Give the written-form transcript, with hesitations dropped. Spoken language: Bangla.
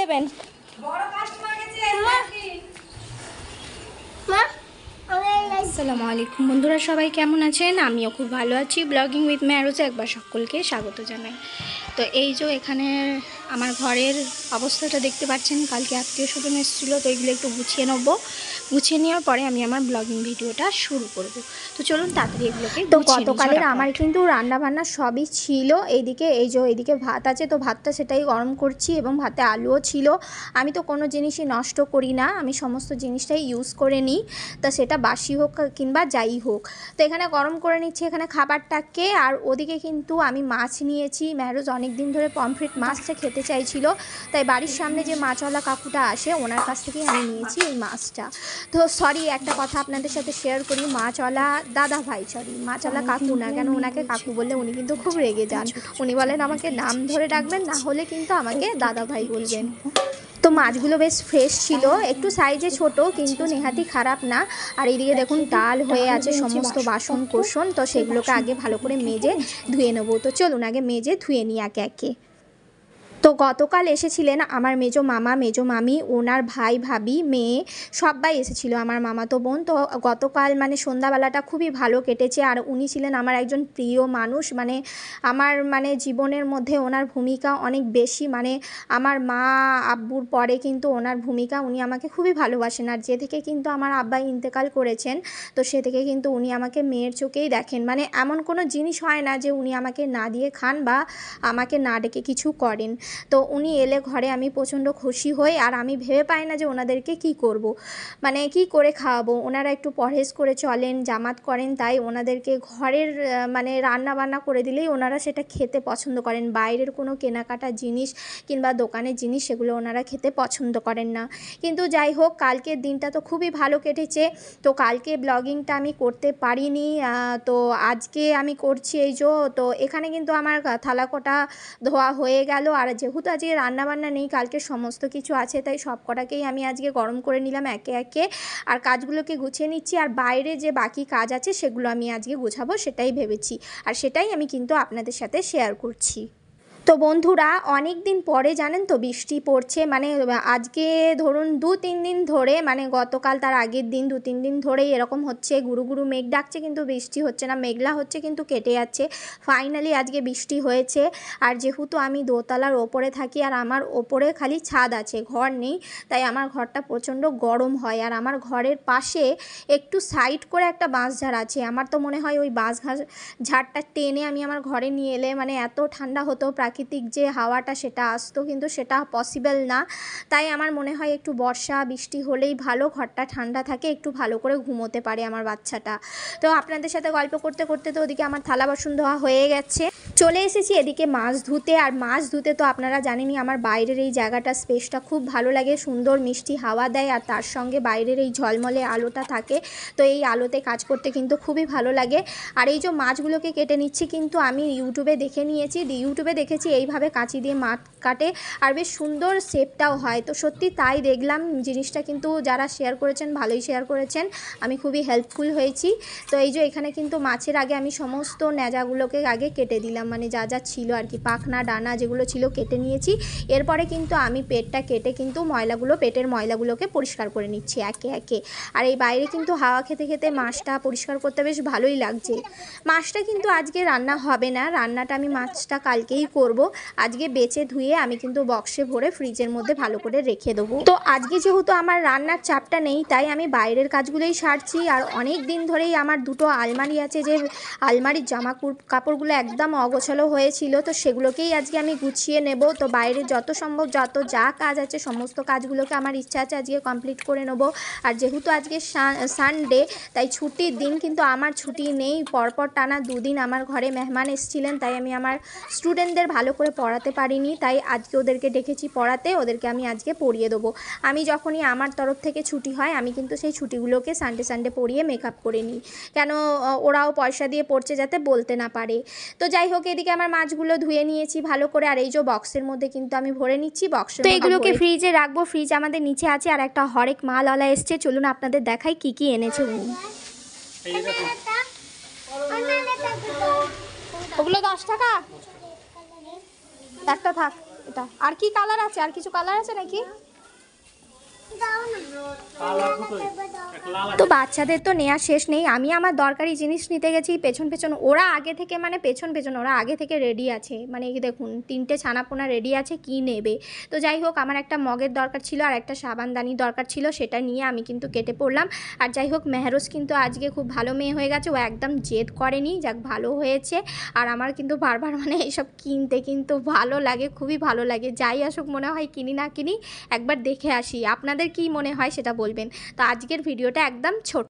দেবেন আসসালামু আলাইকুম বন্ধুরা, সবাই কেমন আছেন? আমিও খুব ভালো আছি। ব্লগিং উইথ ম্যারোজে একবার সকলকে স্বাগত জানাই। তো এই যে এখানে আমার ঘরের অবস্থাটা দেখতে পাচ্ছেন, কালকে আত্মীয় স্বজন এসেছিলো, তো এগুলো একটু গুছিয়ে নেব। গুছিয়ে নেওয়ার পরে আমি আমার ব্লগিং ভিডিওটা শুরু করব। তো চলুন তাড়াতাড়ি এগুলোকে। তো গতকালের আমার কিন্তু রান্নাবান্না সবই ছিল। এইদিকে এইদিকে ভাত আছে, তো ভাতটা সেটাই গরম করছি, এবং ভাতে আলুও ছিল। আমি তো কোনো জিনিসই নষ্ট করি না, আমি সমস্ত জিনিসটাই ইউজ করে নিই, তা সেটা বাসি হোক কিংবা যাই হোক। তো এখানে গরম করে নিচ্ছি এখানে খাবারটাকে। আর ওদিকে কিন্তু আমি মাছ নিয়েছি। ম্যারোজ অনেক দিন ধরে পমফ্রেট মাছটা খেতে চাইছিল, তাই বাড়ির সামনে যে মাছওয়ালা কাকুটা আসে ওনার কাছ থেকেই আমি নিয়েছি এই মাছটা। তো সরি, একটা কথা আপনাদের সাথে শেয়ার করি, মাছওয়ালা দাদা ভাই, সরি মাছওয়ালা কাকু না, কেন ওনাকে কাকু বললে উনি কিন্তু খুব রেগে যান। উনি বলেন আমাকে নাম ধরে ডাকবেন, না হলে কিন্তু আমাকে দাদা ভাই বলবেন। তো মাছগুলো বেশ ফ্রেশ ছিল, একটু সাইজে ছোট, কিন্তু নেহাতি খারাপ না। আর এইদিকে দেখুন ডাল হয়ে আছে, সমস্ত বাসন কোসন, তো সেগুলোকে আগে ভালো করে মেজে ধুয়ে নেবো। তো চলুন আগে মেজে ধুয়ে নিই একে একে। তো গতকাল এসেছিলেন আমার মেজো মামা, মেজো মামি, ওনার ভাই ভাবি, মেয়ে সবাই এসেছিলো, আমার মামাতো বোন। তো গতকাল মানে সন্ধ্যাবেলাটা খুবই ভালো কেটেছে। আর উনি ছিলেন আমার একজন প্রিয় মানুষ, মানে আমার জীবনের মধ্যে ওনার ভূমিকা অনেক বেশি। মানে আমার মা আব্বুর পরে কিন্তু ওনার ভূমিকা, উনি আমাকে খুবই ভালোবাসেন। আর যে থেকে কিন্তু আমার আব্বা ইন্তেকাল করেছেন, তো সে থেকে কিন্তু উনি আমাকে মেয়ের চোখেই দেখেন। মানে এমন কোনো জিনিস হয় না যে উনি আমাকে না দিয়ে খান বা আমাকে না ডেকে কিছু করেন। তো উনি এলে ঘরে আমি প্রচণ্ড খুশি হই। আর আমি ভেবে পাই না যে ওনাদেরকে কি করব, মানে কি করে খাওয়াবো। ওনারা একটু পরহেজ করে চলেন, জামাত করেন, তাই ওনাদেরকে ঘরের মানে রান্না বান্না করে দিলেই ওনারা সেটা খেতে পছন্দ করেন। বাইরের কোনো কেনাকাটা জিনিস কিংবা দোকানের জিনিস সেগুলো ওনারা খেতে পছন্দ করেন না। কিন্তু যাই হোক, কালকের দিনটা তো খুবই ভালো কেটেছে। তো কালকে ব্লগিংটা আমি করতে পারিনি, তো আজকে আমি করছি। এই যে তো এখানে কিন্তু আমার থালা কোটা ধোয়া হয়ে গেল। আর যেহেতু আজকে রান্নাবান্না নেই, কালকে সমস্ত কিছু আছে, তাই সব কটাকেই আমি আজকে গরম করে নিলাম একে একে। আর কাজগুলোকে গুছিয়ে নিচ্ছি। আর বাইরে যে বাকি কাজ আছে সেগুলো আমি আজকে গুছাবো, সেটাই ভেবেছি। আর সেটাই আমি কিন্তু আপনাদের সাথে শেয়ার করছি। তো বন্ধুরা, অনেক দিন পরে জানেন তো বৃষ্টি পড়ছে। মানে আজকে ধরুন 2-3 দিন ধরে, মানে গতকাল তার আগের দিন 2-3 দিন ধরেই এরকম হচ্ছে, গুরু গুরু মেঘ ডাকছে কিন্তু বৃষ্টি হচ্ছে না, মেঘলা হচ্ছে কিন্তু কেটে যাচ্ছে। ফাইনালি আজকে বৃষ্টি হয়েছে। আর যেহেতু আমি দোতলার ওপরে থাকি, আর আমার ওপরে খালি ছাদ আছে, ঘর নেই, তাই আমার ঘরটা প্রচণ্ড গরম হয়। আর আমার ঘরের পাশে একটু সাইড করে একটা বাঁশঝাড় আছে। আমার তো মনে হয় ওই ঝাড়টা টেনে আমি আমার ঘরে নিয়ে এলে মানে এত ঠান্ডা হতো, প্রাকৃতিক যে হাওয়াটা সেটা আসতো, কিন্তু সেটা পসিবল না। তাই আমার মনে হয় একটু বর্ষা বৃষ্টি হলেই ভালো, ঘরটা ঠান্ডা থাকে, একটু ভালো করে ঘুমোতে পারে আমার বাচ্চাটা। তো আপনাদের সাথে গল্প করতে করতে তো ওদিকে আমার থালা বাসন ধোয়া হয়ে গেছে, চলে এসেছি এদিকে মাছ ধুতে। আর মাছ ধুতে তো আপনারা জানেনই আমার বাইরের এই জায়গাটা, স্পেসটা খুব ভালো লাগে, সুন্দর মিষ্টি হাওয়া দেয়, আর তার সঙ্গে বাইরের এই ঝলমলে আলোটা থাকে। তো এই আলোতে কাজ করতে কিন্তু খুবই ভালো লাগে। আর এই যে মাছগুলোকে কেটে নিচ্ছি, কিন্তু আমি ইউটিউবে দেখে নিয়েছি, ইউটিউবে দেখেছি এইভাবে কাঁচি দিয়ে মাছ কাটে, আর বেশ সুন্দর শেপটাও হয়। তো সত্যি তাই দেখলাম, জিনিসটা কিন্তু যারা শেয়ার করেছেন ভালোই শেয়ার করেছেন, আমি খুবই হেল্পফুল হয়েছি। তো এই যে এখানে কিন্তু মাছের আগে আমি সমস্ত ন্যাজাগুলোকে আগে কেটে দিলাম, মানে যা যা ছিল আর কি, পাখনা ডানা যেগুলো ছিল কেটে নিয়েছি। এরপরে কিন্তু আমি পেটটা কেটে কিন্তু পেটের ময়লাগুলোকে পরিষ্কার করে নিচ্ছি একে একে। আর এই বাইরে কিন্তু হাওয়া খেতে খেতে মাছটা পরিষ্কার করতে বেশ ভালোই লাগছে। মাছটা কিন্তু আজকে রান্না হবে না, রান্নাটা আমি মাছটা কালকেই করব। আজকে বেছে ধুয়ে আমি কিন্তু বক্সে ভরে ফ্রিজের মধ্যে ভালো করে রেখে দেবো। তো আজকে যেহেতু আমার রান্নার চাপটা নেই, তাই আমি বাইরের কাজগুলোই সারছি। আর অনেক দিন ধরেই আমার দুটো আলমারি আছে, যে আলমারির জামা কাপড়গুলো একদম অগোছালো হয়েছিল, তো সেগুলোকেই আজকে আমি গুছিয়ে নেব। তো বাইরে যত সম্ভব যা কাজ আছে সমস্ত কাজগুলোকে আমার ইচ্ছা আছে আজকে কমপ্লিট করে নেব। আর যেহেতু আজকে সানডে, তাই ছুটির দিন, কিন্তু আমার ছুটি নেই। পরপর টানা 2 দিন আমার ঘরে মেহমান এসেছিলেন, তাই আমি আমার স্টুডেন্টদের ভালো করে পড়াতে পারিনি, তাই আজকে ওদেরকে ডেকেছি পড়াতে, ওদেরকে আমি আজকে পড়িয়ে দেবো। আমি যখনই আমার তরফ থেকে ছুটি হয়, আমি কিন্তু সেই ছুটিগুলোকে সানডে পড়িয়ে মেকআপ করে নিই, কেন ওরাও পয়সা দিয়ে পড়ছে যাতে বলতে না পারে। তো যাই হোক, এদিকে আমার মাছগুলো ধুয়ে নিয়েছি ভালো করে। আর এই যে বক্সের মধ্যে কিন্তু আমি ভরে নিচ্ছি, বক্সের মধ্যে এগুলোকে ফ্রিজে রাখবো। ফ্রিজ আমাদের নিচে আছে। আর একটা হরেক মালওয়ালা এসছে, চলুন আপনাদের দেখাই কি কি এনেছে উনি। ওগুলো 10 টাকা একটা থাক, এটা আর কি কালার আছে, আর কিছু কালার আছে নাকি? তো বাচ্চাদের তো নেওয়া শেষ নেই। আমি আমার দরকারি জিনিস নিতে গেছি, পেছন পেছন ওরা আগে থেকে মানে পেছন পেছন ওরা আগে থেকে রেডি আছে, মানে এই দেখুন 3টে ছানাপোনা রেডি আছে কি নেবে। তো যাই হোক আমার একটা মগের দরকার ছিল আর একটা সাবানদানি দরকার ছিল, সেটা নিয়ে আমি কিন্তু কেটে পড়লাম। আর যাই হোক মেহরোজ কিন্তু আজকে খুব ভালো মেয়ে হয়ে গেছে, ও একদম জেদ করেনি, যাক ভালো হয়েছে। আর আমার কিন্তু বারবার মানে এইসব কিনতে কিন্তু ভালো লাগে, খুবই ভালো লাগে। যাই আসুক মনে হয় কিনি না কিনি একবার দেখে আসি। আপনাদের কি মনে হয় সেটা বলবেন। তো আজকের ভিডিওটা একদম ছোট।